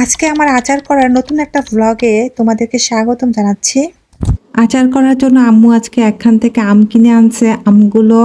আজকে আমার আচার করার নতুন একটা ভ্লগে তোমাদেরকে স্বাগতম জানাচ্ছি। আচার করার জন্য আম্মু আজকে একখান থেকে আম কিনে আনছে। আমগুলো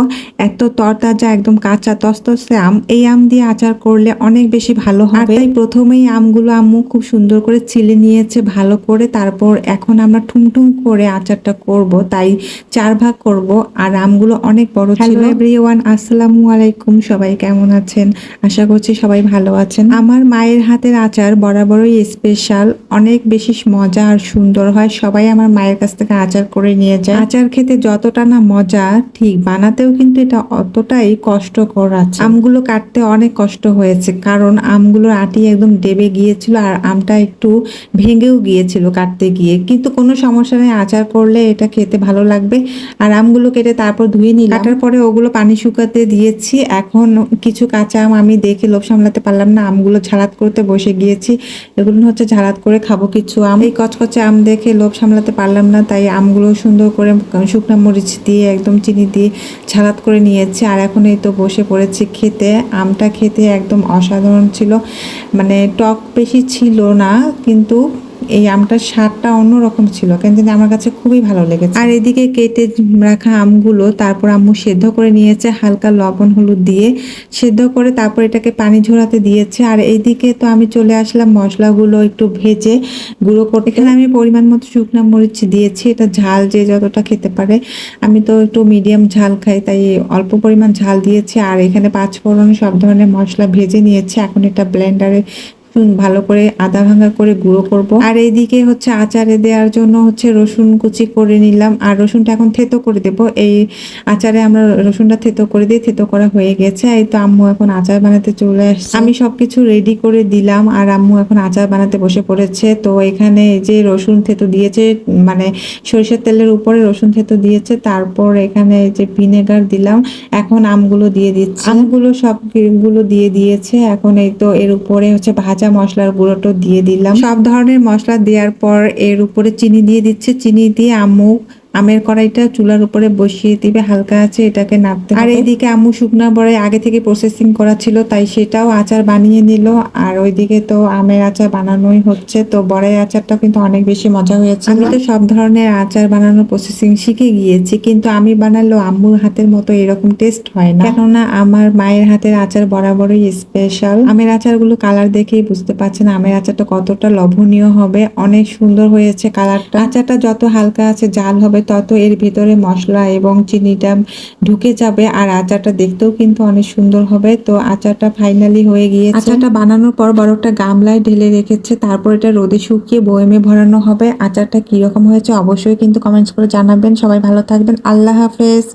এত তরতাজা, একদম কাঁচা তসতসে আম। এই আম দিয়ে আচার করলে অনেক বেশি ভালো হবে। তাই প্রথমেই আমগুলো আম্মু খুব সুন্দর করে ছিলে নিয়েছে ভালো করে। তারপর এখন আমরা ঠুমঠুম করে আচারটা করব, তাই 4 ভাগ করব। আর আমগুলো অনেক বড় ছিল। হ্যালো এভরিওয়ান, আসসালামু আলাইকুম। সবাই কেমন আছেন? আশা করছি সবাই ভালো আছেন। আমার মায়ের হাতের আচার বরাবরই স্পেশাল, অনেক বেশি মজা আর সুন্দর হয়। সবাই আমার মায়ের কাছ থেকে আচার করে নিয়ে যায়। আচার খেতে যতটা না মজা, ঠিক বানাতেও কিন্তু এটা অতটাই কষ্টকর আছে। আমগুলো কাটতে অনেক কষ্ট হয়েছে, কারণ আমগুলোর আটি একদম ডেবে গিয়েছিল আর আমটা একটু ভেঙেও গিয়েছিল কাটতে গিয়ে। কিন্তু কোনো সমস্যা নেই, আচার করলে এটা খেতে ভালো লাগবে। আর আমগুলো কেটে তারপর ধুয়ে নিলাম। কাটার পরে ওগুলো পানি শুকাতে দিয়েছি। এখন কিছু কাঁচা আম আমি দেখে লোভ সামলাতে পারলাম না, আমগুলো ঝালাত করতে বসে গিয়েছি। এগুলো হচ্ছে ঝালাত করে খাবো কিছু আম। এই কচকচে আম দেখে লোভ সামলাতে পারলাম না, তাই আমগুলো সুন্দর করে শুকনো মরিচ দিয়ে একদম চিনি দিয়ে ঝালাত করে নিয়েছি। আর এখন এই তো বসে পড়েছি খেতে। আমটা খেতে একদম অসাধারণ ছিল, মানে টক বেশি ছিল না, কিন্তু এই আমটার স্বাদটা অন্যরকম ছিল, কেন জানি আমার কাছে খুবই ভালো লেগেছে। আর এদিকে কেটে রাখা আমগুলো তারপর আম্মু সেদ্ধ করে নিয়েছে হালকা লবণ হলুদ দিয়ে। সেদ্ধ করে তারপর এটাকে পানি ঝরাতে দিয়েছে। আর এইদিকে তো আমি চলে আসলাম মশলাগুলো একটু ভেজে গুঁড়ো করতে। এখানে আমি পরিমাণ মতো শুকনো মরিচ দিয়েছি, এটা ঝাল যে যতটা খেতে পারে। আমি তো একটু মিডিয়াম ঝাল খাই, তাই অল্প পরিমাণ ঝাল দিয়েছি। আর এখানে 5 ফোড়ন সব ধরনের মশলা ভেজে নিয়েছি। এখন এটা ব্লেন্ডারে ভালো করে আদা ভাঙা করে গুঁড়ো করব। আর এইদিকে হচ্ছে আচারে দেওয়ার জন্য হচ্ছে রসুন কুচি করে নিলাম। আর রসুনটা এখন থেতো করে দেব। এই আচারে আমরা রসুনটা থেতো করে দিই, থেতো করা হয়ে গেছে। এই তো আম্মু এখন আচার বানাতে চলে আসছে। আমি সবকিছু রেডি করে দিলাম আর আম্মু এখন আচার বানাতে বসে পড়েছে। তো এখানে যে রসুন থেতো দিয়েছে, মানে সরিষার তেলের উপরে রসুন থেতো দিয়েছে। তারপর এখানে যে ভিনেগার দিলাম। এখন আমগুলো দিয়ে দিচ্ছি। আমগুলো সবগুলো দিয়ে দিয়েছে। এখন এই তো এর উপরে হচ্ছে ভাজা মশলার গুঁড়োটা দিয়ে দিলাম। সব ধরনের মশলা দেওয়ার পর এর উপরে চিনি দিয়ে দিচ্ছে। চিনি দিয়ে আম্মু আমের কড়াইটা চুলার উপরে বসিয়ে দিবে, হালকা আছে এটাকে নাড়তে হবে। আর এইদিকে আম্মু শুকনা বড়াই আগে থেকে প্রসেসিং করা ছিল, তাই সেটাও আচার বানিয়ে নিল। আর ওইদিকে তো আমের আচার বানানোই হচ্ছে। তো বড়াই আচারটা কিন্তু অনেক বেশি মজা হয়েছে। আমি তো সব ধরনের আচার বানানোর প্রসেসিং শিখে গিয়েছি, কিন্তু আমি বানালেও আম্মুর হাতের মতো এরকম টেস্ট হয় না, কেননা আমার মায়ের হাতের আচার বরাবরই স্পেশাল। আমের আচারগুলো কালার দেখেই বুঝতে পারছেন আমের আচারটা কতটা লোভনীয় হবে। অনেক সুন্দর হয়েছে কালারটা। আচারটা যত হালকা আছে জাল হবে, তত এর ভিতরে মশলা এবং চিনিটা ঢুকে যাবে। আর আচারটা দেখতেও কিন্তু অনেক সুন্দর হবে। তো আচারটা ফাইনালি হয়ে গিয়েছে। আচারটা বানানোর পর বড় একটা গামলায় ঢেলে রেখেছে, তারপর এটা রোদে শুকিয়ে বয়মে ভরানো হবে। আচারটা কিরকম হয়েছে অবশ্যই কিন্তু কমেন্টস করে জানাবেন। সবাই ভালো থাকবেন। আল্লাহ হাফেজ।